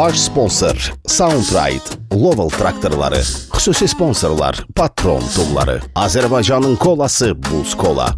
Baş sponsor Soundride, Lovell traktorları, xüsusi sponsorlar Patron tulları, Azərbaycanın kolası Buz Kola.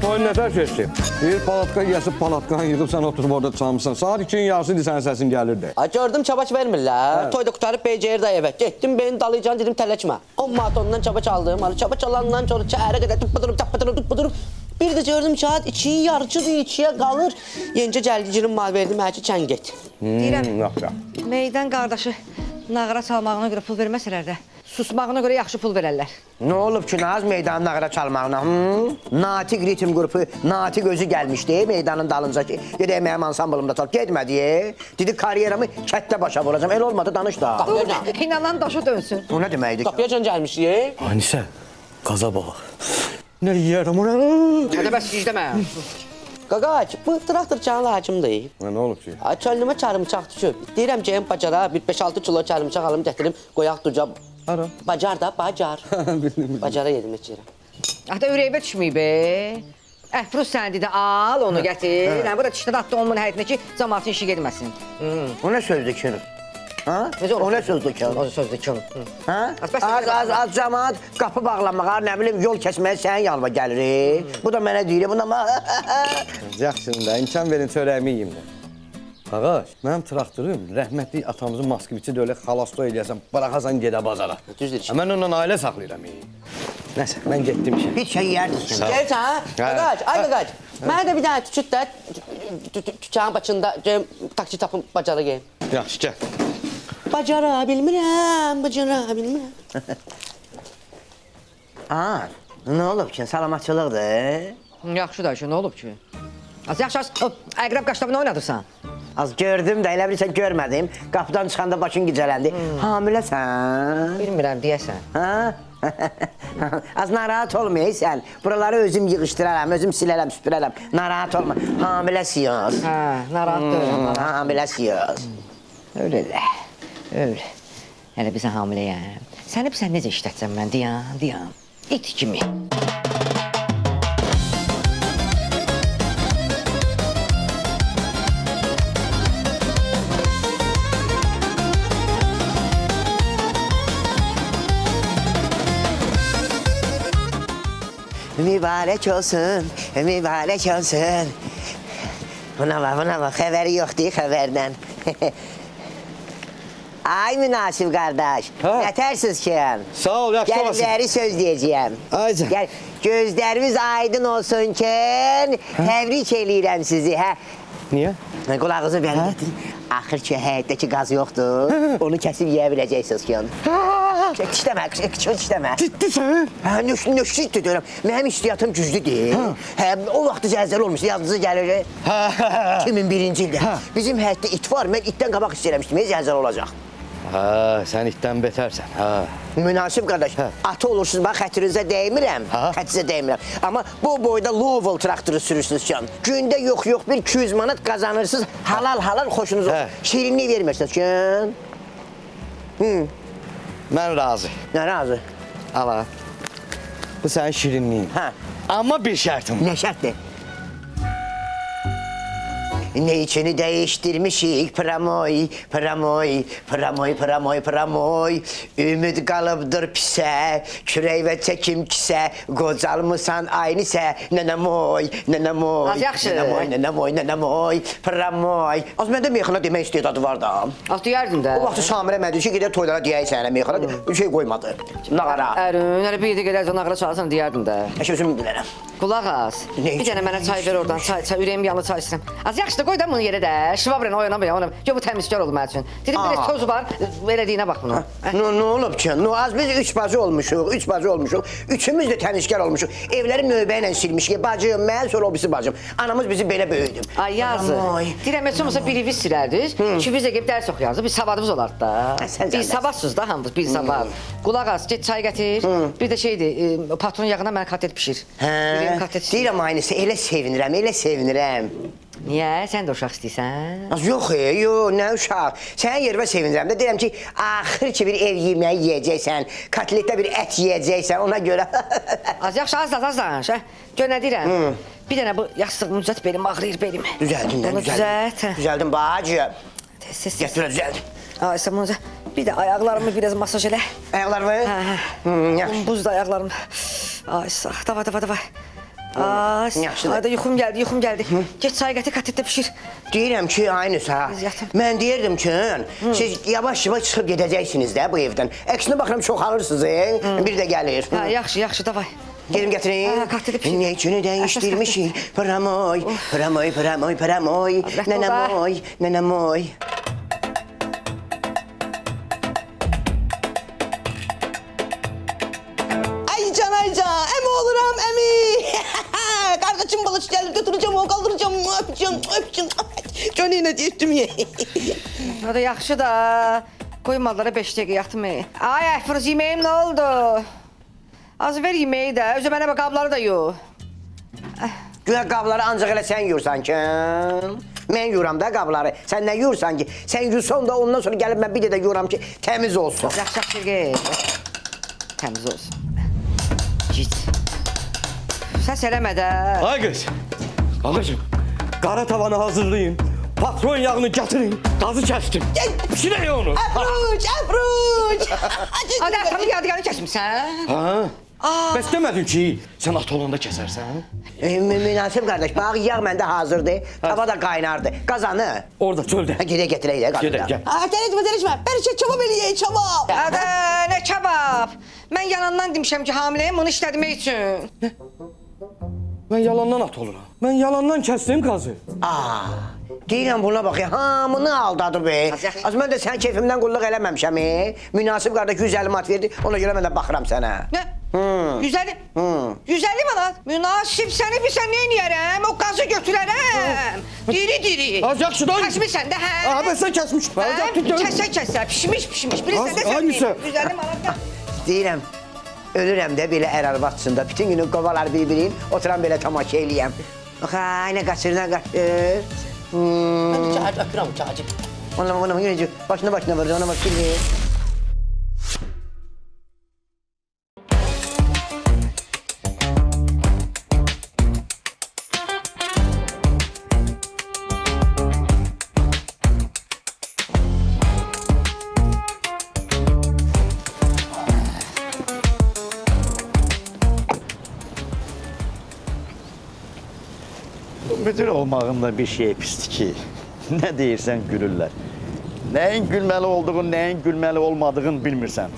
Toyun nətər keçdi? Bir palatka yəsib palatkanı yığıb sən oturub orada çalmışsan. Saat 2-nin yarısı indi sənin səsin gəlirdi. Gördüm çabaç vermirlər. Toyda qutarıb BCR da evə. Getdim beni dalayacağım dedim tələçmə. 10 manat ondan çabaç aldım. Çabaç alandan sonra çəhərə qədər tuppadurup. Bir də gördüm saat 2-nin yarıçıdır, 2-yə qalır. Yencə cəlgicinin mal verdim, həlki çən get. Deyirəm, meydan qardaşı nağara çalmağına görə pul verməsələr də, susmağına görə yaxşı pul verərlər. Nə olub ki, Naz meydanın nağara çalmağına? Natiq ritim qrupu, Natiq özü gəlmişdi meydanın dalınca ki, gedək mənim ansambılımda çal. Getmədi, dedi karyeramı kətdə başa vuracam. El olmadı, danış da. İnanan daşa dönsün. O nə deməkdir? Qapıyacan gəlmişik. Anisə, qaza bax. Nə yiyərəm ona? Hədə bəs gizləmə. Qaqaç, bu traktor canlı hacimdir. Nə olub ki? Çölnümə çarımçaq düşüb. Deyirəm ki, bacara bir 5-6 kilo çarımçaq alım gətirim, qoyaq duca. Hara? Bacar da, bacar. Bacara yedim heç yerə. Hədə ürəyibə düşməyib. Əfruz səndi də al, onu gətir. Bu da çişdən atdı onun həyətinə ki, cəmaatın işi gedməsin. O nə sözdür ki? Ha? O nə sözdür ki? O sözdür ki. Ha? Az cəmaat qapı bağlamağa, nə bilim, yol kəsməyə sənin yanıma gəlir. Bu da mənə deyir, buna Yaxşın da, imkan verin çörəyimi yiyeyim də. Ağaç, mənim traktorum rəhmətli atamızın Moskviçi də öyle xalasto eləyəsən, bıraxasan gedə bazara. Düzdür ki. Mən ondan ailə saxlayıram. Nəsə, mən getdim ki. bir şey yerdin ki. Gəlsən, ha? Qaqaç, ay qaqaç. Mənə də bir dənə tüküt də, tükənin başında taksi tapım, bacara geyim. Yaxşı, gəl. Bacara bilmirəm. Aa, nə olub ki? Salamatçılıqdır. Yaxşı da ki, nə olub ki? Yaxşı, əqrəb qaşlarını oynadırsan. Az gördüm də, elə bilirsən görmədim. Qapıdan çıxanda başın gicələndi. Hamiləsən. Bilmirəm, deyəsən. Ha? Az narahat olmayaysan. Buraları özüm yığışdıraram, özüm silərəm, süpürərəm. Narahat olma. Hamiləsiyoz. Hə, narahat deyirəm. Hamiləsiyoz. Öyle də, öyle. Hələ bizə hamiləyəm. Səni sən necə işlətsən mən, deyəm. İt kimi. Mübarək olsun, mübarək olsun. Buna bax, xəbəri yoxdur, xəbərdən. Ay münasib qardaş, nətərsiz ki? Sağ ol, yaxşı olasın. Gəlləri söz deyəcəyəm. Ayca. Gözlərimiz aydın olsun ki, təbrik eləyirəm sizi, hə? Niyə? Qulağınızı bəri gətirin. Axır ki, həyətdəki qaz yoxdur, onu kəsib yeyə biləcəksiniz ki. Dişləmə. Ciddisən? Hə, nöşşiddir deyirəm. Mənim istiyatım güclüdür. Hə, o vaxtı zəlzələ olmuşdu, yadınıza gəlir. 2001-ci ildə. Bizim həyətdə it var, mən itdən qabaq hiss eləmişdim, zəlzələ olacaq. Hə, sən itdən betərsən, hə. Münasib qardaş, atı olursunuz, bax xətrinizə dəymirəm, xətrinizə dəymirəm. Amma bu boyda Lovell traktoru sürürsünüz ki, gündə yox bir 200 manat qazanırsınız, halal xoşunuz olur. Şirinlik vermirsiniz ki. Mən razı. Nə razı? Ala, bu sənin şirinliyin. Hə. Amma bir şərtim var. Nə şərtdir? Ne içini değiştirmişik pramoy. Ümid qalıbdır pisə, kürək və çəkim kisə, qocalmısan aynısə, nənəmoy. Az yaxşı. Nənəmoy, pramoy. Az məndə meyxana demək istedadı var da. Az deyərdin də. O vaxtı Samirə mədi ki, gedər toylara deyək sənə meyxana, bir şey qoymadı. Nağara. Ərün, hələ bir də gedərsən nağara çalarsan deyərdin də. Əşə özüm bilərəm. Qulaq az. Ne Bir üçün? dənə mənə çay ver oradan, çay, ürəyim yanı çay istəyirəm. Az yaxşı Yaxşı, qoy da bunu yerə də. Şvabren oynama. Gör bu təmizkar oldu mənim üçün. Dedim, biraz toz var, verədiyinə bax bunu. Ne olub ki? Az biz üç bacı olmuşuq. Üçümüz də təmizkar olmuşuq. Evləri növbə ilə silmişik. Bacım, mən, sonra o birisi bacım. Anamız bizi belə böyüdü. Ay yazı. Deyirəm, heç olmasa biri biz silərdiniz. İkimiz də gəlib dərs oxuyardıq. Bir savadımız olardı da. Bir savadsız da hamımız, bir savad. Qulaq az, get çay gətir. Bir də şeydir, patron yağına mənə katlet pişir. Deyirəm aynısı, elə sevinirəm. Niyə? Sən də uşaq istəyirsən? Yox, nə uşaq. Sənin yervə sevinirəm də. Deyirəm ki, axır ki bir ev yeməyi yeyəcəksən, kotletdə bir ət yeyəcəksən, ona görə. Az yaxşı, az danış. Gör nə deyirəm? Bir dənə bu yastığımı düzət, belim ağrıyır belim. Düzəldim, bacı. Tez. Gətirə, düzəldim. Ay, sən bunu bir də ayaqlarımı biraz masaj elə. Ayaqlarımı? Yaxşı. Buzda ayaqlarım. Ay, sağ, davay. Ay, ayda yuxum gəldi. Get çay gətir, kotletdə pişir. Deyirəm ki, aynısı ha. Mən deyirdim ki, siz yavaş-yavaş çıxıb gedəcəksiniz də bu evdən. Əksinə baxıram, çox alırsınız, bir də gəlir. Yaxşı, davay. Gelim gətirin. Kotletdə pişir. Ne üçünü dəyişdirmişik, paramoy, nənəmoy. Aycan, emi oluram, emi. Kardeşim balıç geldi, götüreceğim, o kaldıracağım, öpeceğim. Çok yine diyettim ye. O da yaxşı da. Qoymadılara 5 dəqiqə yatmı. Ay, Əfruz, yeməyim nə oldu? Az ver yeməyi də, özü mənə qabları da yu. Güya qabları ancaq elə sən yursan ki. Mən yuram da qabları. Sən nə yursan ki? Sən yursan da ondan sonra gəlib mən bir də yuram ki, təmiz olsun. Yaxşı, təmiz olsun. Git. Səs eləmə də. Ay qız, ağacım, qara tavanı hazırlayın, patron yağını gətirin, qazı kəsdim. Pişirək onu. Əfruç. Hadi, tamam yadigarı kəsmişsən. Bəs demədin ki, sən at olanda kəsərsən? Münasib qardaş, bax yağ məndə hazırdır, tava da qaynardı. Qazanı? Orada çöldə. Gedək gətirək də qazanı. Gedək. Dəlişmə. Bərkə kebab eləyək, kebab. Adə, nə kebab? Mən yalandan demişəm ki, hamiləyim bunu işlətmək üçün. Mən yalandan at oluram. Mən yalandan kəsdim qazı. Deyirəm buna bax ya, hamını aldadı be. Az mən də sən keyfimdən qulluq eləməmişəm. Münasib qardaş 150 manat verdi, ona görə mən də baxıram sənə. Nə? 150 manat? Münasib səni bilsən nə eləyərəm? O qazı götürərəm. Diri. Az yaxşı da. Kəsmirsən də, hə? Bəs sən kəsmiş. Kəsə, pişmiş. Bilirsən də sən 150 manat. Deyirəm, ölürəm də belə ər-arvadsında. Bütün günü qovalar bir-birin, oturan belə tamaşa eləyəm. Bax, nə qaçır. Mən kağıt öpürəm, kağıt. Ona yürüyəcək, başına vurdu, ona bax, bilir. Müdür olmağında bir şey pisdir ki, nə deyirsən gülürlər. Nəyin gülməli olduğunu, nəyin gülməli olmadığını bilmirsən.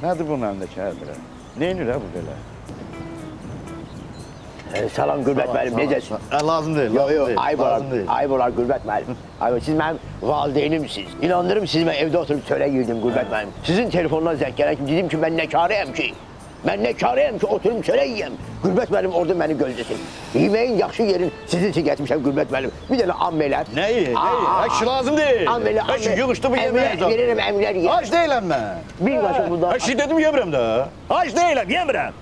Nədir bunun əlindəki hədirə? Neynir bu belə? Salam Qürbət müəllim, necəsiz? Lazım deyil. Yox, ayıb olar Qürbət müəllim. Siz mənim valideynimsiniz. İnandırım siz mən evdə oturub çörək yiyirdim Qürbət müəllim. Sizin telefondan zəng gələn dedim ki, mən nə karıyam ki? Mən nə karıyam ki, oturum çörək yiyəm. Qürbət müəllim orada məni gözləsin. Yeməyin yaxşı yerin sizin için getmişəm Qürbət müəllim. Bir dənə am elə. Nəyi? Əşi lazım deyil. Am elə. Əşi yığışdı bu yeməyə. Verirəm əmlər yiyəm. Aç deyiləm mən. Bir qaşıq bunda. Əşi dedim yemirəm də. Aç deyiləm, yemirəm.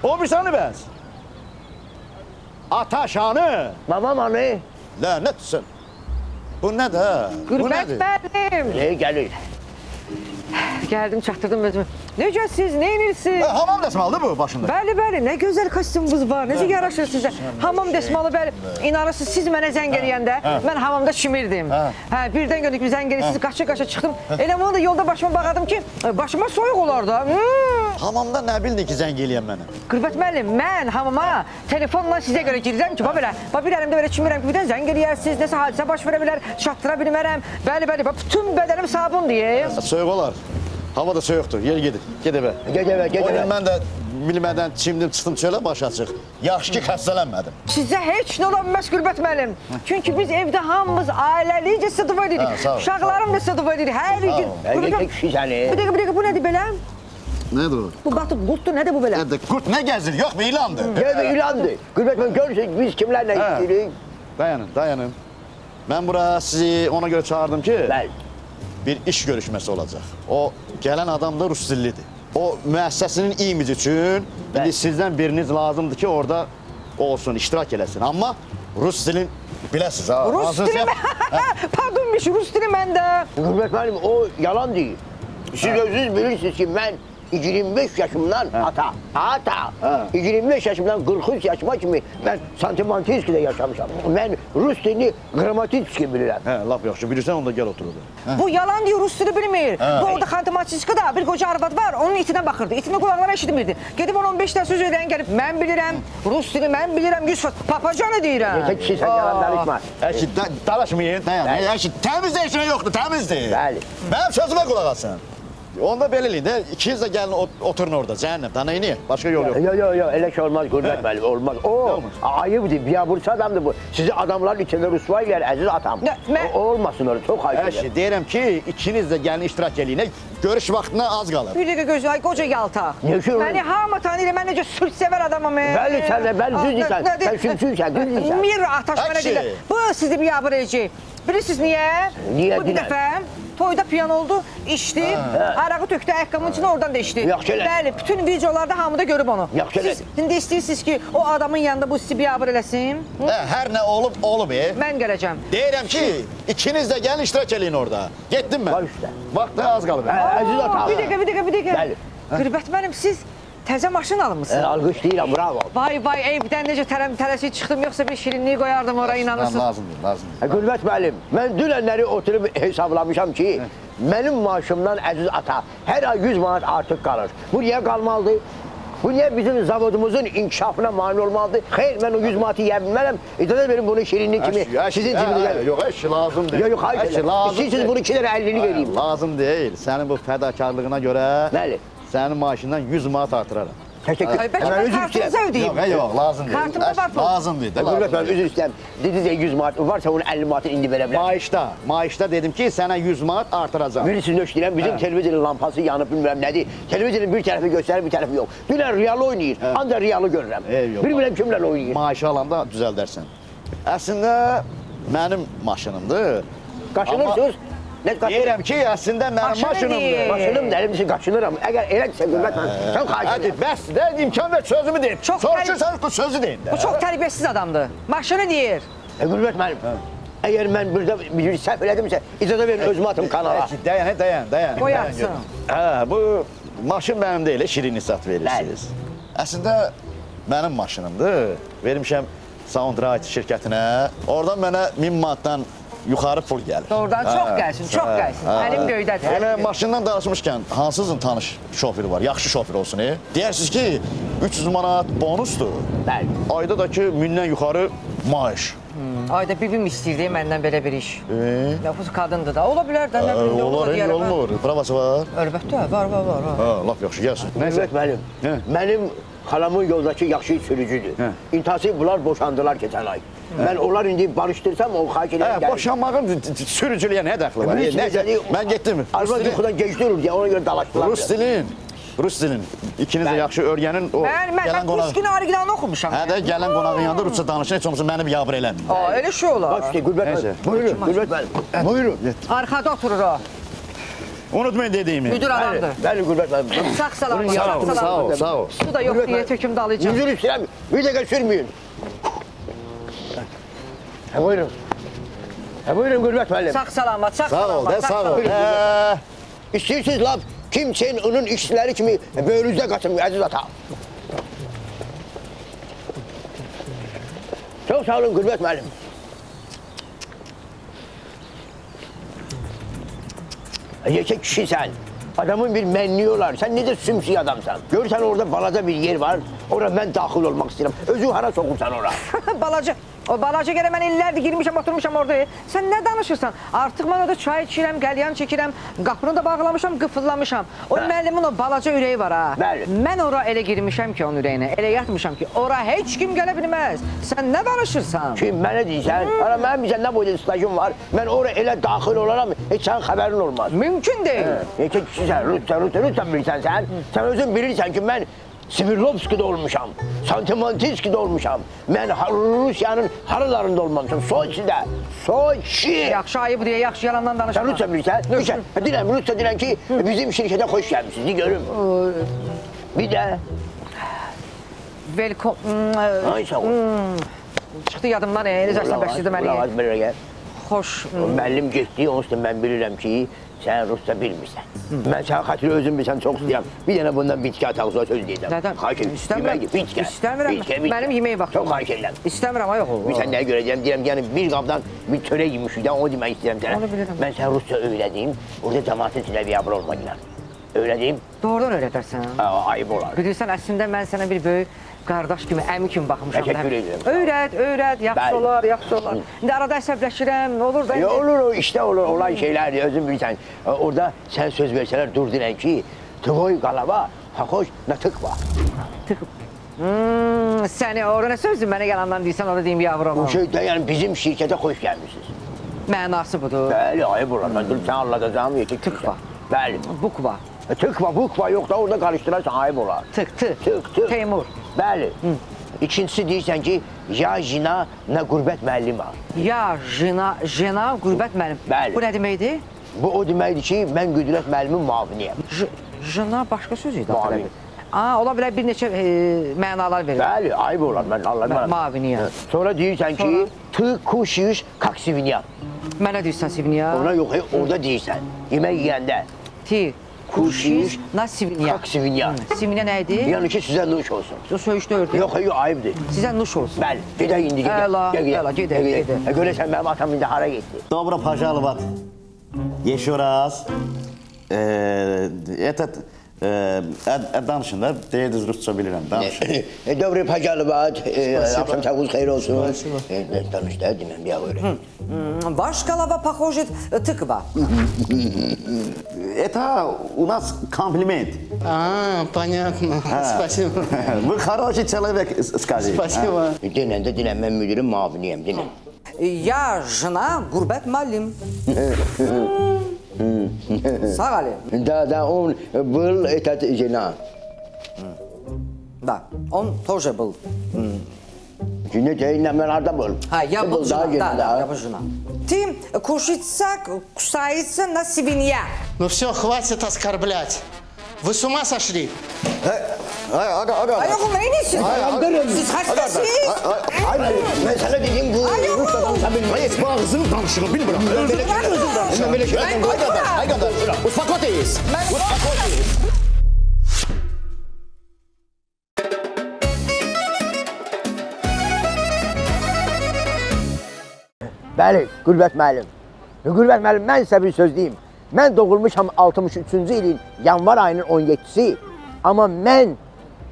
O bir səni bəs. Ataşanı. Babam anı. Lənətsən. Bu nədir? Qürbət müəllim. Ne gəlir? Gəldim, çatdırdım özümü. Necəsiz, nə edirsiniz? Hamam dəsmalıdır bu başında. Bəli, nə gözəl kostyumunuz var, necə yaraşır sizə. Hamam dəsmalı, bəli. İnanırsınız, siz mənə zəng eləyəndə, mən hamamda çimirdim. Birdən gördük bir zəng eləyirsiniz, qaça çıxdım. Elə bunu da yolda başıma baxadım ki, başıma soyuq olar da. Hamamda nə bildin ki, zəng eləyəm mənə? Qürbət müəllim, mən hamama telefonla sizə görə girirəm ki, belə, bir əlimdə belə çimirəm ki, birdən zəng eləyərsiniz, nəsə hadisə baş verə bilər, çatdıra bilmərəm. Bəli, bütün bədənim sabun deyir. Soyuq olar. Hava da soyuqdur. Yer gedin. Ged evə. Ged evə. Mən də bilmədən çimdim, çıxdım çölə baş açıq. Yaxşı ki, xəstələnmədim. Sizə heç nə ola bilməz Qürbət müəllim. Çünki biz evdə hamımız ailəlicə sıdıva Ha, edirik. sağ ol. Uşaqlarım da sıdıva edir hər gün. Erkek kişi səni. Bir dəqiqə, bu nədir belə? Nədir o? Bu batıb qurtdur, nədir bu belə? Nədir? Qurt nə gəzir? Yox, bu ilandır. Gel ilandı. Gürbet ben görürsün biz kimlerle Ha. gidiyoruz. Dayanın. Mən bura sizi ona görə çağırdım ki, Ben. bir iş görüşməsi olacaq. O gələn adam da rus dillidir. O müəssisəsinin imici üçün indi sizdən biriniz lazımdır ki, orada olsun, iştirak eləsin. Amma rus dilin biləsiz ha. Rus Hazırsınız dili ya? Pardonmuş, Rus dili məndə. Gürbet benim o yalan değil. Siz özünüz bilirsiniz ki ben 25 yaşımdan ata 25 yaşımdan 43 yaşıma kimi ben Santimantinski'de yaşamışam. Ben Rus dilini Gramatinski bilirəm. Hə, lap yaxşı. Bilirsən onda gəl otur orada. Bu yalan diyor, Rus dili bilmir. Bu orada Xanты-Mansiskada bir qoca arvad var, onun itinə baxırdı. İtinin qulaqları eşitmirdi. Gedib 10-15 dənə söz öyrən gəlib, mən bilirəm, Rus dili mən bilirəm, 100%. Papacanı deyirəm. Tek kişi sen yalan danışma. Əşi, dalaşmayın, dayan. Əşi, təmizdə işinə yoxdur, təmizdir. Bəli. Mənim sözümə qulaq asın. Onda belə eləyin də, ikiniz də gəlin oturun orada, cəhənnəm. Daha neyini? Başqa yol yox. Yo öyle şey olmaz Gürbet benim olmaz. O Olmaz. ayıbdır, biyaburçu adamdır bu. Sizi adamların içinde rüsva yer aziz atam. O olmasın öyle çok ayıp. Əşi, deyirəm ki, ikiniz də gəlin iştirak eləyin. Görüş vaxtına az qalır. Bir dəqiqə gözü, ay qoca yalta. Ne şey olur? Məni hamı tanıyır, mən necə sülh-sevər adamım. Bəli, sən də, bəli, düz deyirsən. Sən sülhsüzsən, düz deyirsən. Mir ataş mənə Əksi. deyir. Bu sizi biabır edəcək. Bilirsiniz niyə? Niyə Bu bir dinər? dəfə toyda piyan oldu, içdi, arağı tökdü ayaqqabının içində, oradan da içdi. Yaxşı elə. Bəli, bütün videolarda hamı da görüb onu. Yaxşı elə. Siz indi istəyirsiniz ki, o adamın yanında bu sizi biabır eləsin? Hər nə olub. Mən gələcəm. Deyirəm ki, ikiniz də gəlin iştirak eləyin orada. Getdim mən. Var üstə. Vaxt da az qalıb. Aziz atam. Bir dəqiqə. Bəli. Qürbət mənim, siz təzə maşın almışsınız. Alqışlayıram, bravo. Vay, evdən necə tələsi çıxdım, yoxsa bir şirinliyi qoyardım oraya, inanırsınız. Lazımdır. Gürbet müəllim, mən dünənləri oturub hesablamışam ki, mənim maaşımdan əziz ata hər ay 100 manat artıq qalır. Bu niyə qalmalıdır? Bu niyə bizim zavodumuzun inkişafına mani olmalıdır? Xeyr, mən o 100 manatı yeyə bilmərəm. İcazə verin bunu şirinlik kimi sizin cibinizə. Yox, əşi lazım deyil. Yox, hayır. İstəyirsiniz bunu 2 dənə 50'ni vereyim. Lazım deyil. Sənin bu fədakarlığına görə Bəli. sənin maaşından 100 manat artıraram. Təşəkkür. Ay, bəlkə mən kartınıza ödəyim. Yox, lazım deyil. Kartımda var pul. Lazım deyil. Gürbet müəllim, üzr istəyirəm. Dediniz ya 100 manat varsa onun 50 manatını indi verə bilərəm. Maaşda dedim ki, sənə 100 manat artıracağam. Birisini işləyirəm, bizim televizyonun lampası yanıb bilmirəm nədir. Televizyonun bir tərəfi göstərir, bir tərəfi yox. Dünən Real'ı oynayır, ancaq Real'ı görürəm. Yox. Bilmirəm kimlə oynayır. Maaşı alanda düzəldərsən. Əslində mənim maşınımdır. Qaçınırsınız. Nə qaçınırsınız? Deyirəm ki, əslində mənim maşınımdır. Maşınım dəlim için qaçınıram. Əgər elədirsə Gürbet müəllim, sən xahiş Hadi edirəm. bəs də imkan ver sözümü deyim. Çox Soruşursan sözü deyim də. Bu çox tərbiyəsiz adamdır. Maşını deyir. Gürbet müəllim, əgər mən burada bir səhv elədimsə, icazə verin özümü atım kanala. Dayan. Qoyarsın. Hə, bu maşın mənim deyil, şirin sat verirsiniz. Əslində mənim maşınımdır. Vermişəm Soundrite şirkətinə. Oradan mənə 1000 manatdan yuxarı pul gəlir. Doğrudan çox gəlsin, çox gəlsin. Əlim göydədir. Elə maşından danışmışkən hansızın tanış şoförü var, yaxşı şoför olsun. Deyirsiniz ki, 300 manat bonusdur. Bəli. Ayda da ki, 1000-dən yuxarı maaş. Ayda bibim istəyirdi məndən belə bir iş. Lafız qadındır da. Ola bilər də, nə bilim, Olar, deyərəm, hə. olmur. Pravası var. Əlbəttə, var. Ha, laf yaxşı, gəlsin. Gürbet müəllim, mənim xalamın yoldakı yaxşı sürücüdür. İntihası bunlar boşandılar geçən ay. Mən onlar indi barışdırsam o xahiş edirəm. Boşanmağın sürücülüyə nə dəxli var? Mən getdim. Arvad yuxudan gec durur deyə ona görə dalaşdılar. Rus dilin. İkiniz də yaxşı öyrənin. Mən Ruskin originalını oxumuşam. Hə də gələn qonağın yanında rusca danışın, heç olmasa məni biabır eləməyin. Elə şey olar. Bax işte Gürbet müəllim. Buyurun, Gürbet müəllim. Buyurun. Arxada oturur o. Unutmayın dediyimi. Müdür adamdır. Bəli Gürbet müəllim. Sağ salamat, Sağ ol. Su da yox deyə töküm dalayacaq. Üzür istəyirəm. Bir dəqiqə sürməyin. Buyurun. Buyurun Gürbet müəllim. Sağ salamat, Sağ ol, sağ ol. İstəyirsiniz laf Kim Chen onun işçiləri kimi böyrünüzdə qaçın əziz ata. Çox sağ olun Gürbet müəllim. Yekə kişisən. Adamın bir mənliyi olar. Sən necə sümsüy adamsan. Görürsən orada balaca bir yer var. Ora mən daxil olmaq istəyirəm. Özü hara soxursan ora. Balaca. O balaca gələ mən illərdir girmişəm, oturmuşam orada. Sən nə danışırsan? Artıq mən orada çay içirəm, qəlyan çəkirəm, qapını da bağlamışam, qıfıllamışam. O müəllimin o balaca ürəyi var ha. Bəli. Mən ora elə girmişəm ki onun ürəyinə, elə yatmışam ki, ora heç kim gələ bilməz. Sən nə danışırsan? Kim mənə deyirsən? Ara mənim bizə nə boyda stajım var. Mən ora elə daxil olaram, heç sənin xəbərin olmaz. Mümkün deyil. Neçə kişisən, Rusça bilirsən sən. Sən özün bilirsən ki, mən Svirlovski'de olmuşam, Santimantinski'de olmuşam. Mən Rusiyanın haralarında olmamışam. Soçi'de, Soçi. Yaxşı ayıb deyə, yaxşı yalandan danışma. Sen Rusça bilirsən? Diləm, Rusça dilən ki, bizim şirkete hoş gelmişsiniz, de görüm. Bir de, Welcome. ay sağ ol. Çıxdı yadımdan, necəsə bəşirdi məni. Qulaq az belə gəl. Xoş. Müəllim getdi, onun üstə mən bilirəm ki, sən Rusça bilmirsən. Mən sənin xatırı özüm bilsən çox istəyirəm. Bir dənə bundan bitki ataqsına söz deyəcəm. Nədən? Xahiş edirəm. İstəmirəm. Bitki. İstəmirəm. Mənim yemək vaxtım. Çox xahiş edirəm. İstəmirəm, ay oğul. Bir sən nəyə görəcəm, deyirəm, yəni bir qabdan bir çörək yemişikdən, onu demək istəyirəm sənə. Onu bilirəm. Mən sənə Rusça öyrədim, orada cəmaatın içində biabır olmayla. Öyrədim, Doğrudan öyrədərsən. ayıb olar. Bilirsən, əslində mən sənə bir böyük qardaş kimi, əmi kimi baxmışam. Təşəkkür edirəm. Öyrət, yaxşı Bəli. olar, yaxşı olar. İndi arada əsəbləşirəm, olur da. Olur, işte olur, olan şeylərdir, özün bilirsən. Orada sən söz versələr, dur deyən ki, tvoy qalava, hakoş, natık var. Səni orada nə sözdür, mənə yalandan deyirsən, orada deyim yavrum. Bu şey de yani bizim şirkete hoş gelmişsiniz. Mənası budur. Bəli, ayıb olar. Ben dur sen anlatacağım yekik. Tık var. Bəli. Bukva. Tık var, yok da orada karıştırarsan ayıb olar. Tık. Teymur. Bəli. İkincisi deyirsən ki, ya jina, nə qürbət müəllim var. Ya jena, qürbət müəllim. Bəli. Bu nə deməkdir? Bu o deməkdir ki, mən qüdrət müəllimin muaviniyəm. Jena başqa söz idi. Mavin. Ola bilər bir neçə mənalar verir. Bəli, ayıb olar, mən anladım. Maviniyəm. Sonra deyirsən ki, tı, kuşiş, kaksiviniyam. Mənə deyirsən Sivniya. Ona yox, orada deyirsən. Yemək yeyəndə. Ti, Kuşiş, na Sivniya. kaksiviniyam. Sivniya nə idi? Yəni ki, sizə nuş olsun. O söyüş dördü. Yox, ayıbdır. Sizə nuş olsun. Bəli, gedək indi gedək. Əla, gedək. Görəsən mənim atam indi hara getdi? Добро пожаловать еще раз. Danışın da, deyirdiniz Rusça bilirəm, danışın. Добрый пожаловать. Akşam tavuz xeyir olsun. Danış da, deməm, bir öyle. Ваш голова похожит тыква. Это у нас комплимент. Понятно. Спасибо. Вы хороший человек, скажите. Спасибо. Dinləndə dinlən, mən müdirin muaviniyəm, dinlən. Я жена Гурбет Малим. Sağ Ali. Da, on был этот жена. Да, он тоже был. Жена deyinlə, mən harada был? Я был жена, да, я был жена. Ты кусается на свинья. Ну все, хватит оскорблять. Вы с ума сошли? Ay oğlum neyinisin? Siz hastasınız. Ben sana dedim bu Rusça danışabilmeyiz. Bu ağzını danışını bil bırak. Ben böyle Ben korkuyorum. Ay kadar. Uspokойтесь. Bəli, Qürbət müəllim. Qürbət müəllim, mən sizə bir söz deyim. Mən doğulmuşam 63-cü ilin yanvar ayının 17-si. Amma mən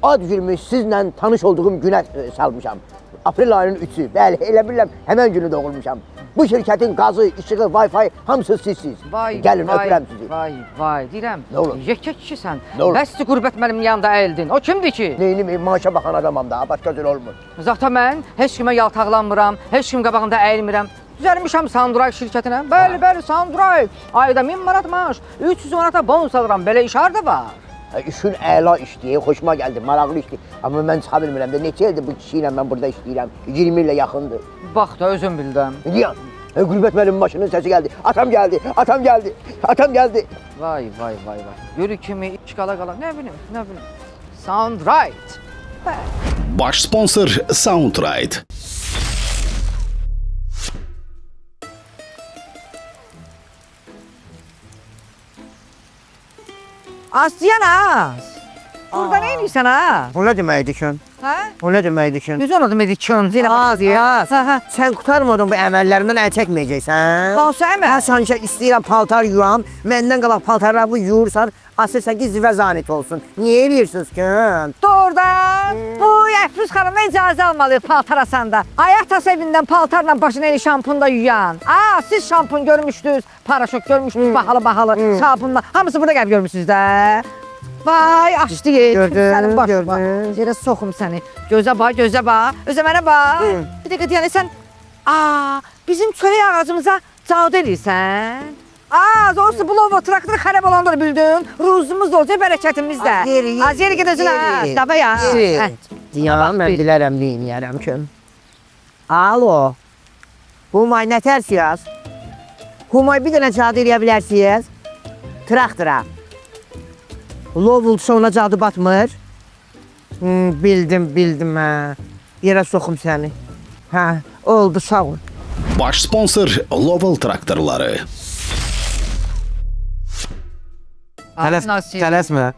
ad günümü sizlə tanış olduğum günə salmışam. Aprel ayının 3-ü. Bəli, elə bilirəm, həmən günü doğulmuşam. Bu şirkətin qazı, işığı, Wi-Fi hamısı sizsiz. Gəlin, öpürəm sizi. Vay, deyirəm. Nə olur? Yekə kişisən. Nə olur? Bəs Qürbət mənim yanında əyildin. O kimdir ki? Neyini, maaşa baxan adamam da, başqa cür olmur. Zata mən heç kimə yaltaqlanmıram, heç kim qabağında əyilmirəm. Düzəlmişəm Sandrive şirkətinə. Bəli, Sandrive. Ayda 1000 manat maaş, 300 manata bonus alıram. Belə iş harda var? İşin əla işdir, xoşuma gəldi, maraqlı işdir. Amma mən çıxa bilmirəm də, neçə ildir bu kişi ilə mən burada işləyirəm. 20 ilə yaxındır. Bax da özüm bildim. Deyəm, Qürbət müəllimin başının səsi gəldi. Atam gəldi. Vay. Yürü kimi iç qala. Nə bilim. Soundride. Baş sponsor Soundride. Aslıyan az. Burada nə edirsən ha? Bu nə deməkdir ki? Hə? O nə deməkdir ki? Düz onu demədik ki, onu deyirəm. Az yaz. Hə, hə. Sən qutarmadın bu əməllərindən əl çəkməyəcəksən. Hansı əməl? Hə, sanki istəyirəm paltar yuyam, məndən qalaq paltarlarımı yuyursan, asırsan ki, zivə zanit olsun. Niyə eləyirsiniz ki? Doğrudan. Bu Əfruz xanımdan icazə almalıyıq paltar asanda. Ayaq tası evindən paltarla başına eli şampunla yuyan. Siz şampun görmüşdünüz, paraşok görmüşdünüz, bahalı, sabunla. Hamısı burada gəlib görmüşsünüz də. Vay, açdı yer. Gördün, Sənin başına. gördün. Yerə soxum səni. Gözə bax, gözə bax. Özə mənə bax. Bir dəqiqə deyəni sən, bizim çörək ağacımıza cavd eləyirsən. Doğrusu bu lovo traktoru xərab olanları bildin. Ruzumuz da olacaq, bərəkətimiz də. Az yeri gedəcəksin ha. Daba ya. Ya, mən bilərəm, neyiniyərəm ki. Alo. Humay nə tərsiniz? Humay bir dənə cadı eləyə bilərsiniz? Traktora. Lovulsa ona cadı batmır. Bildim hə. Yerə soxum səni. Hə, oldu, sağ ol. Baş sponsor Lovell traktorları. Tələsmə.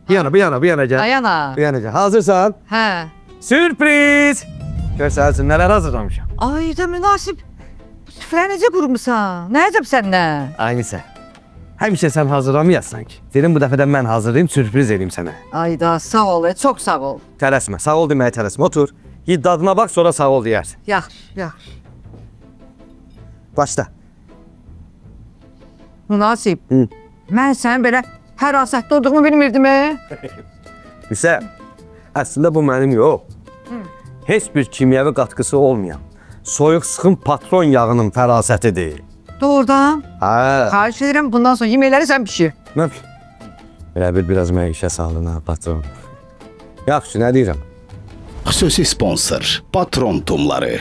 Bir yana gəl. Ayana. Bir yana gəl. Hazırsan? Hə. Sürpriz! Görsən üçün nələr hazırlamışam. Ay da münasib. Bu süfrə necə qurmusan? Nə əcəb səndən? Aynısı. Həmişə sən hazırlamayasan ki. Dedim bu dəfə də mən hazırlayım, sürpriz edeyim sənə. Ay da sağ ol, çox sağ ol. Tələsmə. Sağ ol deməyə tələsmə. Otur. Git dadına bax, sonra sağ ol deyərsən. Yaxşı. Başla. Münasib. Mən sənin belə hərasətli olduğumu bilmirdim. Hüseyin, əslində bu mənim yox. Heç bir kimyəvi qatqısı olmayan, soyuq sıxım patron yağının fərasətidir. Doğrudan. Hə. Xahiş edirəm, bundan sonra yeməkləri sən pişir. Nə? Elə bil biraz mənə işə saldın ha, patron. Yaxşı, nə deyirəm? Xüsusi sponsor Patron tumları.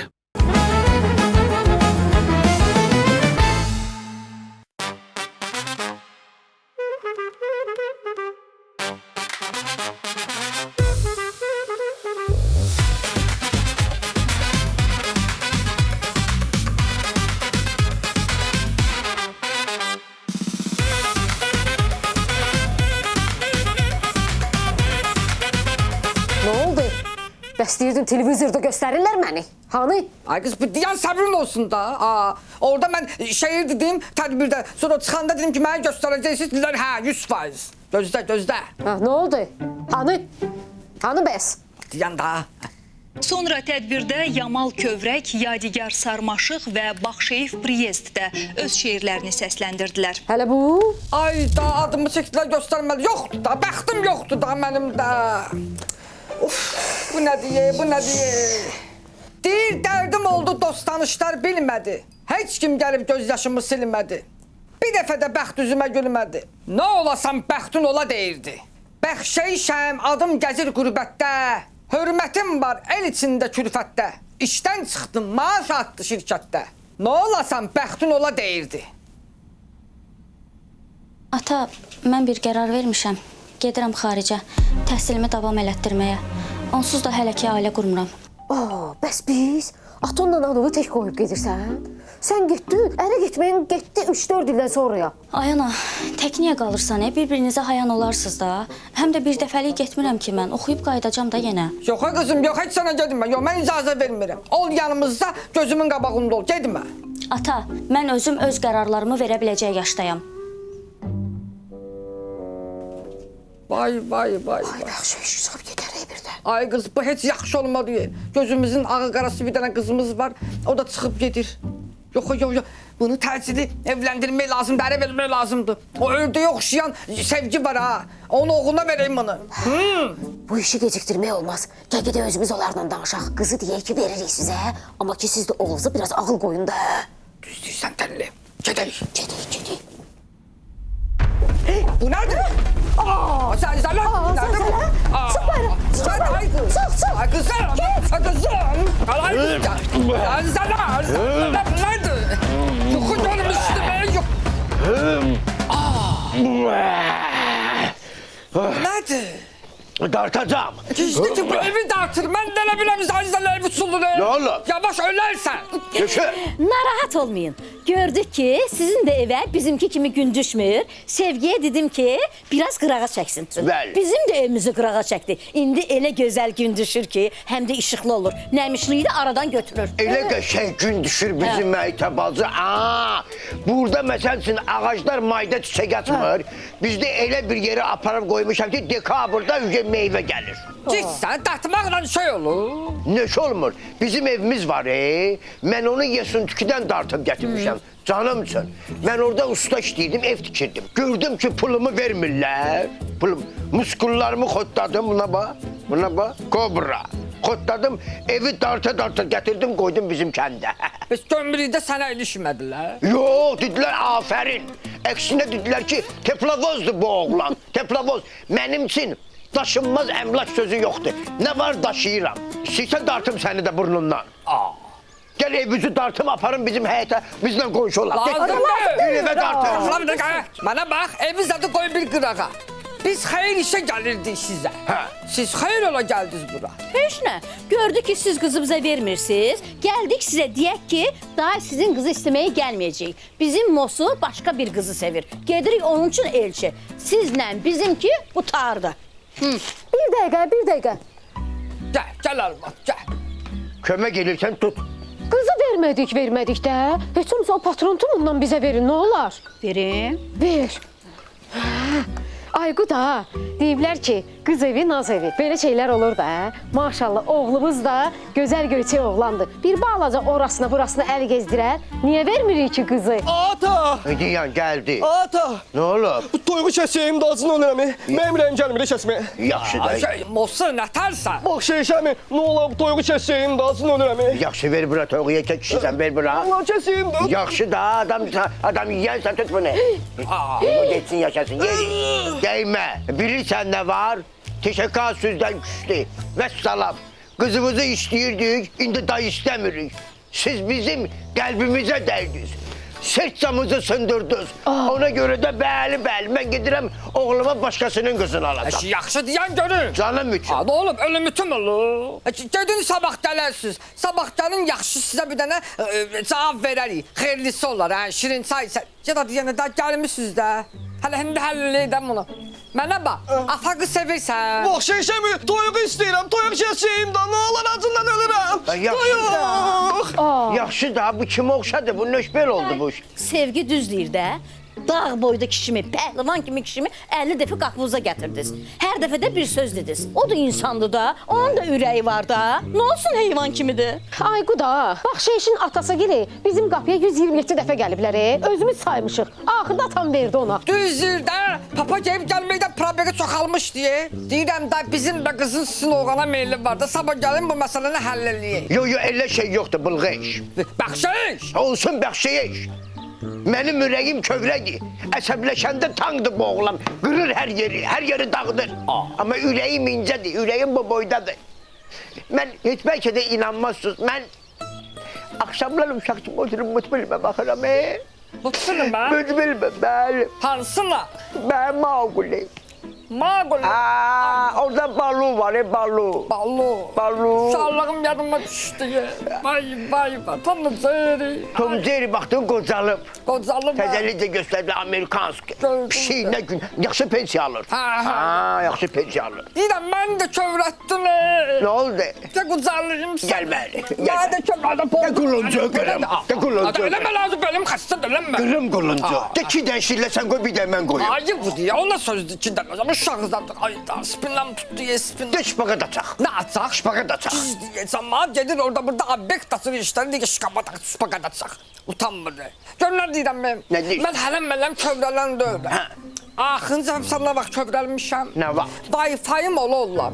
Nə oldu? Bəs deyirdim televizorda göstərirlər məni. Hani? Ay qız, bir dayan sabrın olsun da. Orada mən şehir dedim, tədbirdə. Sonra çıxanda dedim ki, mənə göstərəcəksiniz. Dedilər, hə, 100%. Gözlə. Ha, nə oldu? Hani bəs? Dayan da. Sonra tədbirdə Yamal Kövrək, Yadigar Sarmaşıq və Baxşeyev Priyezd də öz şeirlərini səsləndirdilər. Hələ bu? Ay da, adımı çəkdilər, göstərmədi. Yoxdur da, bəxtim yoxdur da mənim də. Bu nə deyir? Deyir, dərdim oldu, dost tanışlar bilmədi. Heç kim gəlib göz yaşımı silmədi. Bir dəfə də bəxt üzümə gülmədi. Nə olasam bəxtin ola deyirdi. Bəxşeyşəm, adım gəzir qürbətdə. Hörmətim var el içində külfətdə. İşdən çıxdım, maaş atdı şirkətdə. Nə olasam bəxtin ola deyirdi. Ata, mən bir qərar vermişəm. Gedirəm xaricə, təhsilimi davam elətdirməyə. Onsuz da hələ ki ailə qurmuram. Bəs biz? Atonla ananı tək qoyub gedirsən? Sən getdin, ərə getməyin getdi 3-4 ildən sonraya. Ay ana, tək niyə qalırsan? Bir-birinizə hayan olarsınız da. Həm də bir dəfəlik getmirəm ki mən, oxuyub qayıdacam da yenə. Yox qızım, yox, heç sənə gedinmə. Yox, mən icazə vermirəm. Ol yanımızda, gözümün qabağında ol, gedinmə. Ata, mən özüm öz qərarlarımı verə biləcək yaşdayam. Vay. Ay, bəxşəyiş çıxıb gedərək birdən. Ay qız, bu heç yaxşı olmadı. Gözümüzün ağı qarası bir dənə qızımız var. O da çıxıb gedir. Yox. Bunu təcili evləndirmək lazımdır, ərə vermək lazımdır. O ördəyə oxşayan sevgi var ha. Onu oğluna vereyim bunu. Bu işi gecikdirmək olmaz. Gəl gedək özümüz onlarla danışaq. Qızı deyək ki, veririk sizə. Amma ki, siz də oğlunuza biraz ağıl qoyun da. Düz deyirsən dəlli. Gedək. Gedək. Bu nədir? Zəlzələ. Çıx bayra. Çıx. Ay qızım. Zəlzələ. Nədir? Yoxu görmüşdüm. Yox. Nədir? Dartacağım. İşte ki bu evi dağıtır. Ben de ne bileyim zanizələ evi sulur. Ne olur? Yavaş ölərsən. Düşür. Narahat olmayın. Gördük ki sizin de eve bizimki kimi gün düşmür. Sevgiye dedim ki biraz qırağa çəksin. Bəli. Bizim de evimizi qırağa çəkdi. İndi elə gözəl gün düşür ki hem de işıqlı olur. Nəmişliyi de aradan götürür. Elə qəşəng gün düşür bizim məktəbacı. Burada məsəl üçün ağaclar mayda çiçək açmır. Bizdə elə bir yerə aparıb qoymuşam ki, dekabrda ücə meyvə gəlir. Cidsən, dartmaqla şey olur. Neş olmur. Bizim evimiz var. Mən onu Yesuntuki'dən dartıb gətirmişəm. Canım üçün. Mən orada usta işləyirdim, ev tikirdim. Gördüm ki, pulumu vermirlər. Muskullarımı xotladım. Buna bax. Kobra. Xotladım, evi darta gətirdim, qoydum bizim kəndə. Biz gömrükdə sənə ilişmədilər. Yox, dedilər, afərin. Əksinə dedilər ki, teplavozdur bu oğlan. Teplavoz. Mənim üçün daşınmaz əmlak sözü yoxdur. Nə var daşıyıram. İstəyirsən dartım səni də burnundan. Gəl evimizi dartım, aparın bizim həyətə, bizlə qonşu olaq. Lazımdır. Evə dartım. Ulan bir dəqiqə, mənə bax, evi zadı qoy bir qırağa. Biz xeyir işə gəlirdik sizə. Siz xeyir ola gəldiniz bura. Heç nə. Gördük ki siz qızı bizə vermirsiniz. Gəldik sizə deyək ki daha sizin qızı istəməyə gəlməyəcəyik. Bizim Mosu başqa bir qızı sevir. Gedirik onun üçün elçi. Sizlə bizimki bu tardı. Bir dəqiqə. Gəl Almat, gəl. Kömək gelirsən tut. Qızı vermədik də. Heç olmasa o patron tumundan bizə verin, nə olar? Verim. Ver. Ayqu da deyiblər ki, qız evi, naz evi. Belə şeylər olur da. Maşallah, oğlumuz da gözəl göyçək oğlandır. Bir balaca orasına burasına əl gezdirər. Niyə vermirik ki qızı? Ata! Diyan gəldi. Ata! Nə olur? Bu toyuğu kəsəyim də acını ölürəm. Mənim ürəyim gəlmir kəsməyə. Yaxşı da. Mosu nətərsən? Bax şeyşəmi, nə olar bu toyuğu kəsəyim də acını ölürəm. Yaxşı ver bura toyuğu yekə kişisən, ver bura. Allah kəsəyim də. Yaxşı da, adam yiyənsən tut bunu. Bu geçsin yaşasın, yeri. Değmə. Bilirsən nə var? Teşekkür sözdən güçlü. Vəssalam. Qızımızı istəyirdik, indi da istəmirik. Siz bizim qəlbimizə dəydiniz. Sırtçamızı sındırdınız. Ona görə də bəli, mən gedirəm oğluma başqasının qızını alacaq. Yaxşı deyən görün. Canım üçün. Nə olub, ölümütüm olur. Gedin sabah gələsiniz. Sabah gəlin, yaxşı sizə bir dənə cavab verərik. Xeyirlisi olar, şirin çay isə. Ya da deyənə də gəlmişsiniz də. Hələ hindi həll edəm bunu. Mənə bax, afaqı sevirsən. Bax şeyşəmi, toyuğu istəyirəm, toyuq kəsəyim də, nə olar acından ölürəm. Yaxşı. Yaxşı da, bu kimə oxşadı? Bu nöşbel oldu bu iş. Sevgi düz deyir də. Dağ boyda kişimi, pəhlivan kimi kişimi 50 dəfə qapınıza gətirdiniz. Hər dəfə də bir söz dediniz. O da insandır da, onun da ürəyi var da. Nə olsun heyvan kimidir? Ayqu da, bax şeyşin atası giri bizim qapıya 127 dəfə gəliblər. Özümüz saymışıq. Axırda atam verdi ona. Düzdür də, papa gəlib gəlməkdən problemi çoxalmış deyə. Deyirəm də bizim də qızın sizin oğlana meyli var da. Sabah gəlin bu məsələni həll eləyək. Yo, elə şey yoxdur, bılğış. Bəxşəyiş. Olsun bəxşəyiş. Mənim ürəyim kövrədir. Əsəbləşəndə tanıdı bu oğlan. Qırır hər yeri dağıdır. Amma ürəyim incədir, ürəyim bu boydadır. Mən heç bəlkə də inanmazsınız. Mən axşamlar uşaq kimi oturup mutbilmə baxıram. Mutbilmə? Mutbilmə, bəli. Hansına? Mən Maquli. Maquli? Orada Balu var, Balu. Balu. Uşaqlığım yadıma düşdü. Vay, Tom Jerry. Tom Jerry baxdın qocalıb. Qocalıb. Təzəliklə göstərdi Amerikansk. Pişik nə gün, yaxşı pensiya alır. Yaxşı pensiya alır. Deyirəm, mən də kövrətdim. Nə oldu? Də qucalıyım sən. Gəl bəli. Mən də kövrətdim. Də quluncu qırım. Də quluncu. Eləmə lazım, benim xəstə eləmə. Qırım quluncu. De ki dənşirlə sən qoy, bir də mən qoyum. Ayı bu deyə, ona sözdür ki dənəcəm. Uşaqızdandır, ayda, spinləm tutdu, spinləm. De şpaqa da çaq. Nə açaq? Şpaqa da çaq. Düz deyəcəm, ma gedir orada burada obyekt açır işləri, deyir ki şkaba da şpaqa da çaq. Utanmır. Görünər deyirəm mən. Nə deyir? Mən hələm kövrələn deyil. Axırıncı həmsəlinə vaxt kövrəlmişəm. Nə vaxt? Wi-Fi-im ola.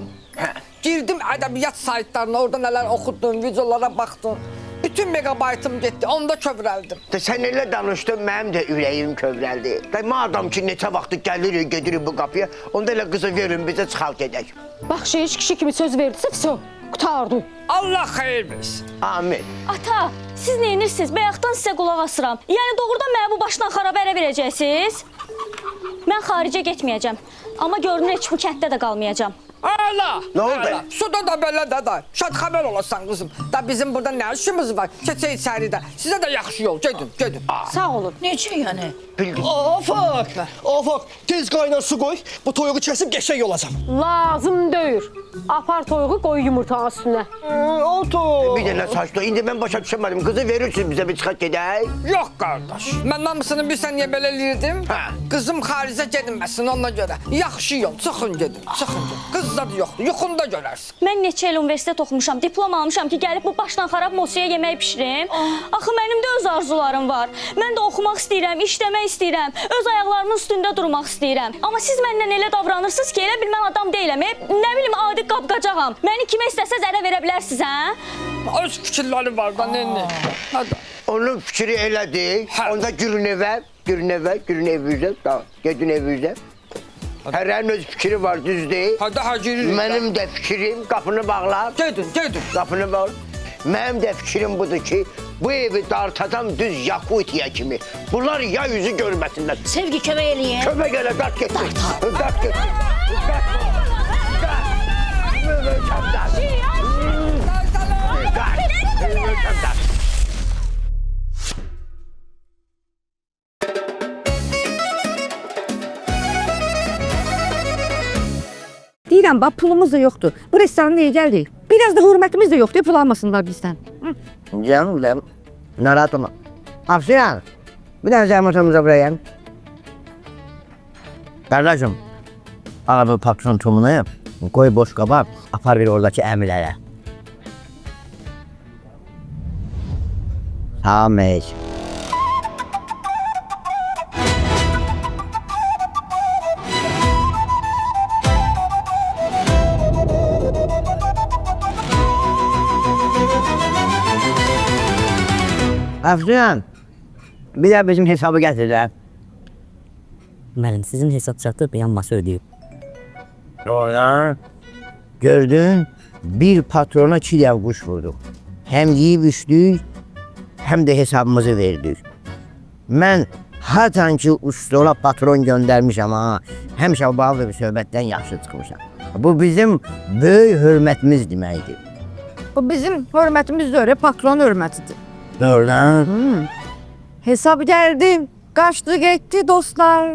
Girdim ədəbiyyat saytlarına, orada nələr oxudum, videolara baxdım. Bütün megabaytım getdi, onda kövrəldim. Sən elə danışdın, mənim də ürəyim kövrəldi. Madam ki, neçə vaxtı gəlirik, gedirik bu qapıya, onda elə qızı verin, bizə çıxal gedək. Bax şeyş kişi kimi söz verdisə, vəsə, qutardı. Allah xeyir versin. Amin. Ata, siz neyinirsiniz? Bayaqdan sizə qulaq asıram. Yəni doğrudan mənə bu başdan xarabə ərə verəcəksiniz? Mən xaricə getməyəcəm. Amma görünür heç bu kənddə də qalmayacam. Hala. Ne oldu? Suda da belə də. Şad xəbər olasan qızım. Da bizim burada nə işimiz var? Keçək içəridə. Sizə də yaxşı yol. Gedin. Sağ olun. Neçə yəni? Afaq, tez qaynar su qoy. Bu toyuğu kəsib qəşəng olacam. Lazım deyil. Apar toyuğu qoy yumurtanın üstünə. Bir dənə saçlı. İndi mən başa düşəmədim. Qızı verirsiniz bizə bir çıxaq gedək. Yox qardaş. Mən namusunu bilsən niyə belə eləyirdim? Qızım xaricə gedinməsin ona görə. Yaxşı yol. Çıxın gedin. Qız da yoxdur. Yuxunda görərsən. Mən neçə il universitet oxumuşam, diplom almışam ki, gəlib bu başdan xarab musiqiyə yemək bişirim. Axı mənim də öz arzularım var. Mən də oxumaq istəyirəm, işləmək istəyirəm, öz ayaqlarımın üstündə durmaq istəyirəm. Amma siz məndən elə davranırsınız ki, elə bil mən adam deyiləm. Nə bilim, adi qapqacağam. Məni kimə istəsəz ərə verə bilərsiniz, hə? Öz fikirləri var da, nenni. Hadi. Onun fikri elədir. Onda girin evinizə. Gedin evinizə. Hərənin öz fikri var, düzdür. Hadi giririk. Mənim də fikrim, qapını bağla. Gedin. Qapını bağla. Mənim də fikrim budur ki, bu evi dartacam düz Yakutiya kimi. Bunlar ya yüzü görməsinlər. Sevgi kömək eləyin. Kömək elə, dart getsin. Dart getsin. Deyirəm, bax pulumuz da yoxdur. Bu restorana niyə gəldik? Biraz da hörmətimiz də yoxdur, pul almasınlar bizdən. Canım, narahat olma. Afsiyan, bir dənə zəhmətimizə buraya. Qardaşım, ağa bu patron tumunu qoy boş qaba, apar bir oradakı əmilərə. Hameç. Afsiyan, bir də bizim hesabı gətirlər. Müəllim, sizin hesab çatıb, yanması ödəyib. Doğru. Gördün, bir patrona 2 dev kuş vurduk. Hem yiyip içtik, hem de hesabımızı verdik. Ben hatan ki ustola patron göndermişim ha. Həmişə bağlı bir söhbətdən yaxşı çıxmışam. Bu bizim böyük hörmətimiz deməkdir. Bu bizim hörmətimiz öyle, patron hörmətidir. Doğru. Hesap geldi, kaçtı gitti dostlar.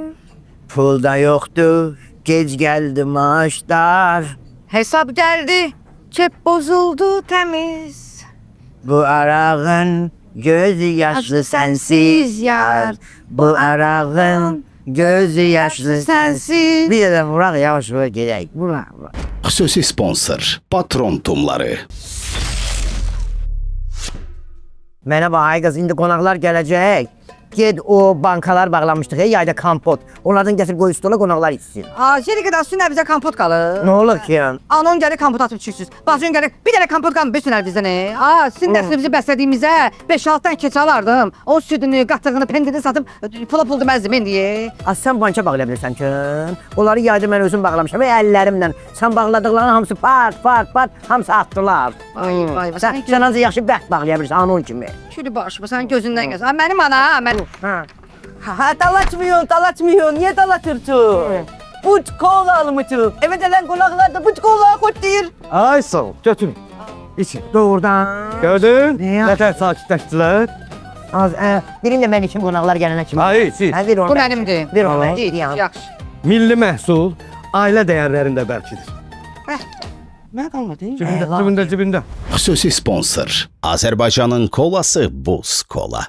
Pul da yoktu, gec geldi maaşlar. Hesap geldi, cep bozuldu temiz. Bu arağın gözü yaşlı sensiz yar. Bu arağın gözü yaşlı sensiz. Bir de Murat yavaş yavaş gedək. Murat. Xüsusi sponsor Patron tumları. Mənə bax, ay qız, indi qonaqlar gələcək. Ged o bankalar bağlamışdıq, yayda kompot. Onlardan gətir qoy stola, qonaqlar içsin. Yeri qədər sünər bizə kompot qalır. Nə olur ki? Anon gəlir kompot atıb içirsiniz. Bacın gəlir, bir dənə kompot qalmır, bir sünər bizdən. Sizin dərsinizi bəslədiyimizə 5-6 dənə keçə alardım. O südünü, qatığını, pendini satıb pula pul deməzdim indi. Sən banka bağlaya bilirsən ki? Onları yayda mən özüm bağlamışam və əllərimlə. Sən bağladıqlarının hamısı part, hamısı atdılar. Vay, Sən ancaq yaxşı bəxt bağlaya bilirsən, anon kimi. Külü başıma, sən gözündən gəz. Mənim ana, mənim. Dalatmıyor. Niye dalatırsın? Buç kola almışım. Evet lan konaklar da buç kola koydur. Ay sağ ol, götürün. İçin. Doğrudan. Gördün? Ne ya? Nətər sakitləşdilər? Az, birim de ben için konaklar gelene kimi. Ay, siz. Ver onu. Bu mənimdir. Ver onu. Değil ya. Yaxşı. Milli məhsul ailə dəyərlərində bəlkidir. Ne kalmadı? Cibində. Xüsusi sponsor Azərbaycanın kolası Buz Kola.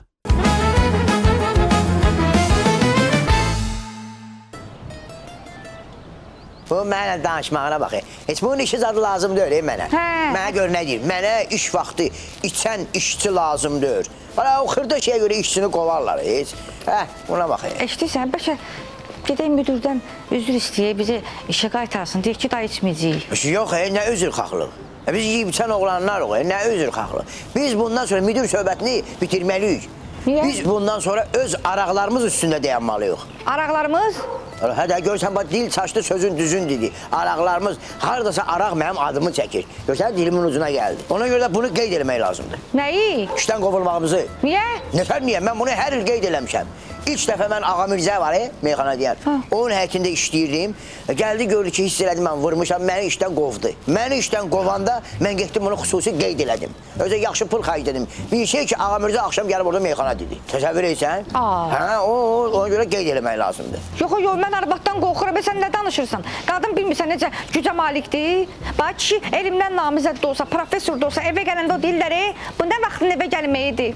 Bu mənə danışmağına bax. Heç bunun işi zadı lazım deyil mənə. Mənə gör nə deyir? Mənə iş vaxtı içən işçi lazım deyil. Bana o xırda şeyə görə işçini qovarlar heç. Buna bax. Eşidirsən, bəlkə gedək müdürdən üzr istəyək, bizi işə qaytarsın. Deyək ki, daha içməyəcəyik. Yox, nə üzr xaxlıq. Biz yiyib içən oğlanlarıq, nə üzr xaxlıq. Biz bundan sonra müdür söhbətini bitirməliyik. Niyə? Biz bundan sonra öz araqlarımız üstündə dayanmalıyıq. Araqlarımız? Hədə görsən, bax, dil çaşdı, sözün düzün dedi. Araqlarımız, haradasa araq mənim adımı çəkir. Görsən, dilimin ucuna gəldi. Ona görə də bunu qeyd eləmək lazımdır. Nəyi? İşdən qovulmağımızı. Niyə? Nətər niyə? Mən bunu hər il qeyd eləmişəm. İlk dəfə mən Ağa Mirzə var, meyxana deyər. Onun həyətində işləyirdim. Gəldi, gördü ki, hiss elədim mən vurmuşam, məni işdən qovdu. Məni işdən qovanda mən getdim bunu xüsusi qeyd elədim. Özə yaxşı pul xərclədim. Bir şey ki, Ağa Mirzə axşam gəlib orada meyxana dedi. Təsəvvür etsən? Hə, ona görə qeyd eləmək lazımdır. Yox, mən arvaddan qorxuram. Sən nə danışırsan? Qadın bilmirsən necə gücə malikdir. Bax, kişi elmdən namizəd də olsa, professor da olsa, evə gələndə o deyirlər, bu nə vaxtın evə gəlməyidir?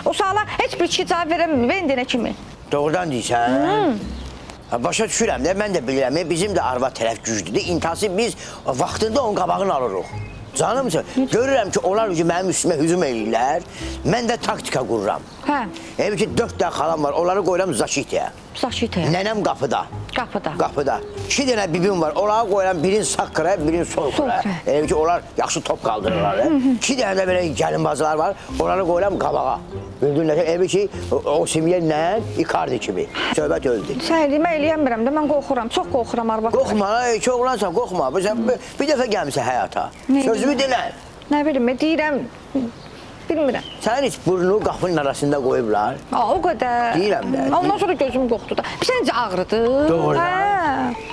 O suala heç bir kişi cavab verəmir, vendinə kimi. Doğrudan deyirsən? Başa düşürəm də, mən də bilirəm. Bizim də arvad tərəf güclüdür. İntihası biz vaxtında onun qabağını alırıq. Canımsın, görürəm ki, onlar mənim üstümə hücum edirlər. Mən də taktika qururam. Evi ki, 4 dənə xalam var, onları qoyuram Zaşitəyə. Zaşitəyə? Nənəm qapıda. Qapıda. 2 dənə bibim var, onları qoyuram, birin sağ qıraya, birin sol qıraya. Evi ki, onlar yaxşı top qaldırırlar. 2 dənə də belə gəlinbazlar var, onları qoyuram qabağa. Bildin evi ki, o Simyenlə Icardi kimi. Söhbət öldü. Sən eləyimə eləyəmirəm də, mən qorxuram, çox qorxuram arvaddan. Qorxma, heç oğlansan, qorxma. Bir dəfə gəlmişsən həyata. Sözümü dinlə. Nə bilim, deyirəm, bilmirəm. Sənin heç burnunu qapının arasında qoyublar. O qədər. Deyirəm də. Ondan sonra gözüm qorxdu da. Bir sən necə ağrıdı? Doğru.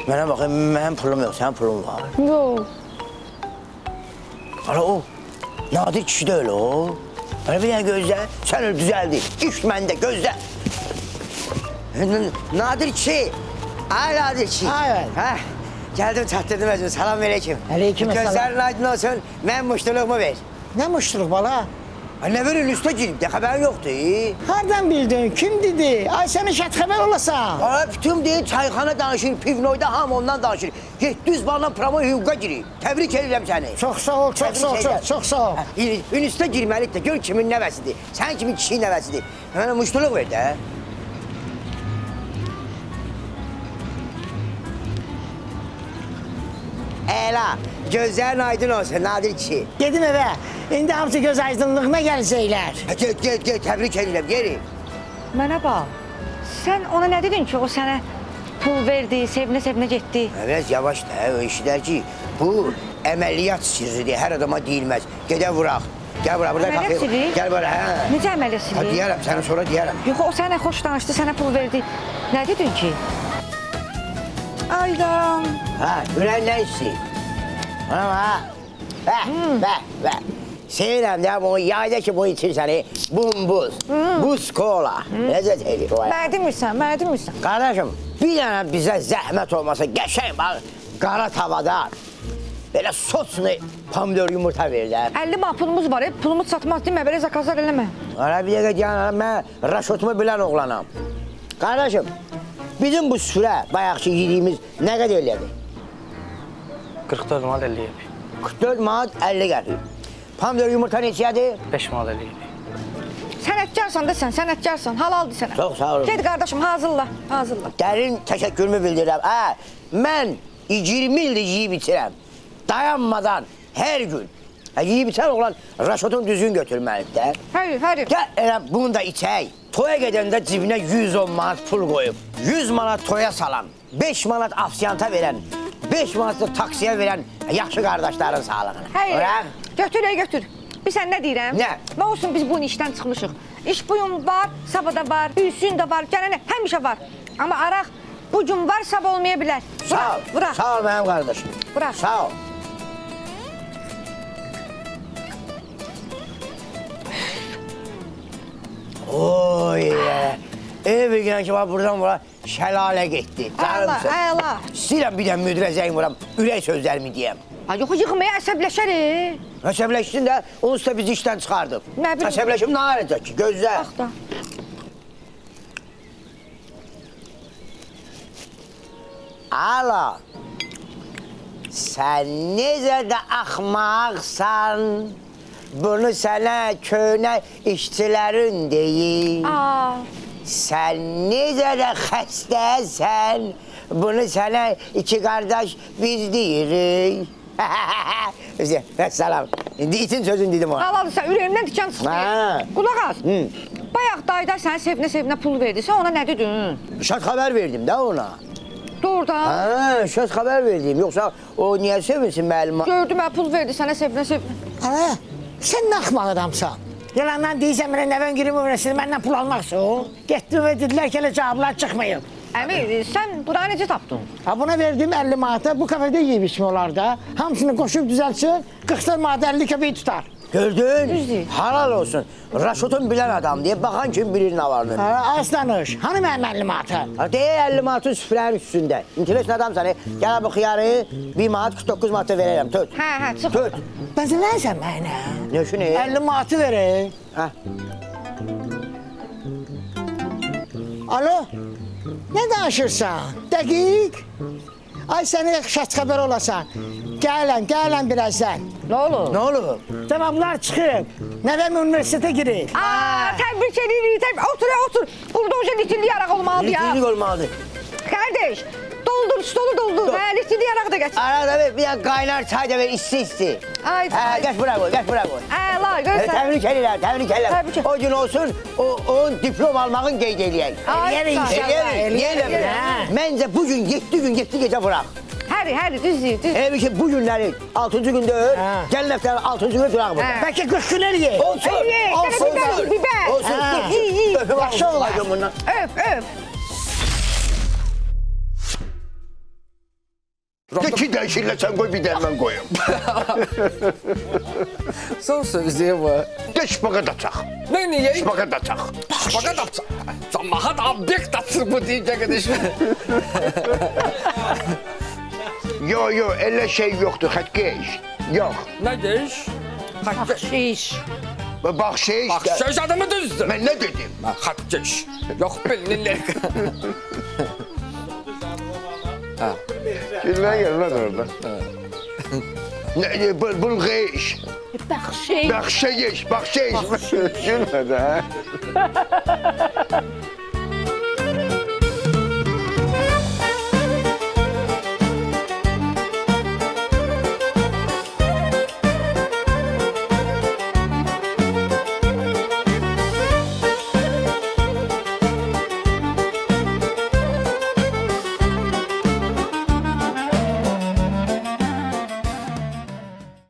Mənə baxın, mənim pulum yox, sənin pulun var. Yox. Hala o, nadir kişi də öyle o. Hala bir dənə gözlə, sən öyle düzəldi. İş məndə, gözlə. Nadir kişi. Ay Nadir kişi. Gəldim, çatdırdım özümü, salam verəkim. Aleykümselam. Gözlərin aydın olsun, mən muştuluğumu ver. Nə muştuluq bala? Nə verin, üstə girib də, xəbərin yoxdur. Hardan bildin? Kim dedi? Ay sənin şət xəbər olasan. Hala bütün deyil, çayxana danışır, pivnoyda ham ondan danışır. 700 balla promo hüquqa girib. Təbrik edirəm səni. Çox sağ ol, çox sağ ol. Üstə girməlidir də, gör kimin nəvəsidir. Sən kimin kişi nəvəsidir. Mənə muştuluq ver də. Əla, gözlərin aydın olsun, Nadir kişi. Gedim evə. İndi hamısı göz aydınlığına gələcəklər. Get, təbrik edirəm, geri. Mənə bax, sən ona nə dedin ki, o sənə pul verdi, sevinə getdi? Evet, yavaş da, o işlər ki, bu əməliyyat sirridir, hər adama deyilməz. Gedə vuraq. Gəl bura, burada Əməliyyat qalxayım. sirri? Gəl bura, hə. Necə əməliyyat sirri? Deyərəm, səni sonra deyərəm. Yox, o sənə xoş danışdı, sənə pul verdi. Nə dedin ki? Aydan. Ürəndən istəyir. Bə. Seyrəm də, bu yayda ki, bu içir səni, buz, buz kola. Necə deyir o ya? Mənə demirsən. Qardaşım, bir dənə bizə zəhmət olmasa, qəşəng bax, qara tavada, belə soslu pomidor yumurta verirlər. 50 man pulumuz var, pulumuz çatmaz demə, belə zakazlar eləmə. Ara bir dəqiqə deyən, mən raşotumu bilən oğlanam. Qardaşım, bizim bu süfrə, bayaq ki, yediyimiz nə qədər elədi? 44 manat 50 qəpik. 44 manat 50 qəpik. Pomidor yumurta neçədir? 5 manat 50 qəpik. Sənətkarsan da sən, sənətkarsan, halaldır sənə. Çox sağ olun. Ged qardaşım, hazırla. Dərin təşəkkürümü bildirirəm. Mən 20 ildir yiyib içirəm. Dayanmadan, hər gün. Yiyib içən oğlan raşotun düzgün götürməlidir də. Hayır. Gəl, bunu da içək. Toya gedəndə cibinə 110 manat pul qoyub, 100 manat toya salan, 5 manat afsiyanta verən, 5 manat da taksiyə verən yaxşı qardaşların sağlığına. Hayır, götür. Bir sən nə deyirəm? Nə? Nə olsun biz bunun işdən çıxmışıq. İş bugün var, sabah da var, üsün də var, gələnə həmişə var. Amma araq bugün var, sabah olmaya bilər. Sağ ol mənim qardaşım. Sağ ol. Oy, bir gün ki, buradan bura şəlalə getdi. Əla. İstəyirəm bir dənə müdürəcəyim vuram, ürək sözlərimi deyəm. Yox, yıxmaya əsəbləşərik. Əsəbləşdin də, onun üstə bizi işdən çıxardıb. Nə bilim. Əsəbləşim nə arayacaq ki, gözlə. Bax da. Alo, sən necə də axmaqsan, bunu sənə köhnə işçilərin deyir. Sən necə də xəstəsən, bunu sənə iki qardaş biz deyirik. Salam. İndi itin sözünü dedim ona. Halalı sən ürəyimdən dikan çıxdı. Qulaq az. Bayaq dayda sənə sevinə pul verdi. Sən ona nə dedin? Şad xəbər verdim də ona. Doğrudan. Şad xəbər verdim. Yoxsa o niyə sevinsin müəllimə? Gördüm, pul verdi sənə sevinə. Sən nə axmaq adamsan? Yalandan deyirsən mənə nəvən girib öyrəsin, məndən pul almaqsın. Getdim və dedilər ki, elə cavablar çıxmayıb. Əmi, sən buna necə tapdın? Ha, buna verdim 50 manata, bu kafede yiyib içmək olar da. Hamısını qoşub düzəltsin, 40 manata 50 köpəyi tutar. Gördün? Halal olsun. Raşotun bilən adam diye bakan kim bilir ne vardı. Az danış, hani mənim 50 manata? Deyir 50 manatın süfrənin üstündə. İnteresin adam səni. Gəl bu xiyarı 1 manat 49 manata verərəm. Tut. Hə, çıx. Tut. Bəzələnsən mənə. Ne şunu? 50 manatı verək. Hə. Alo, nə danışırsan? Dəqiq. Ay sənə yaxşı xəbər olasan. Gələn birazdan. Nə olur? Ne olur? Cavablar çıxıb. Nəvəm universitetə girir. Təbrik edirik, otur. Burada hoca litilli yaraq olmalıdır ya. Litillik olmalıdır. Kardeş, doldur, stolu doldur. Hə, litilli yaraq da gətir. Arada bir yan kaynar çay da ver, isti. Ay, Geç buraya koy, geç buraya koy. la, görsən. Təbrik edirəm, təbrik edirəm. O gün olsun, onun diplom almağın qeyd eləyək. Eləyər inşallah. Eləyər. Məncə bu gün 7 gün 7 gecə bırak. Həri, düz deyir. Elə ki bu günləri 6-cı gündə öl, gəlin həftə 6-cı gün duraq burada. Bəlkə 40 gün eləyək. Olsun. Biber. Olsun. İyi. Öpüm Yaxşı olar. bundan. Öp. İki dəyişirlə sən qoy, bir dərmən qoyum. Son sözü bu. Geç şpaqa da çaq. Niye? Şpaqa da çaq. Fakat apsa. Samahat abdek tatsır bu diyecek kardeşim. Yo, elə şey yoxdur, xətkeş. Yox. Ne deyiş? Baxşiş. Baxşeş. Baxşiş adımı düzdür. Mən nə dedim? Xatkeş. Yok bilinirler. Gülmə gəl lan orada. Bulğeş. Baxşiş. Baxşeş. Gülmə də.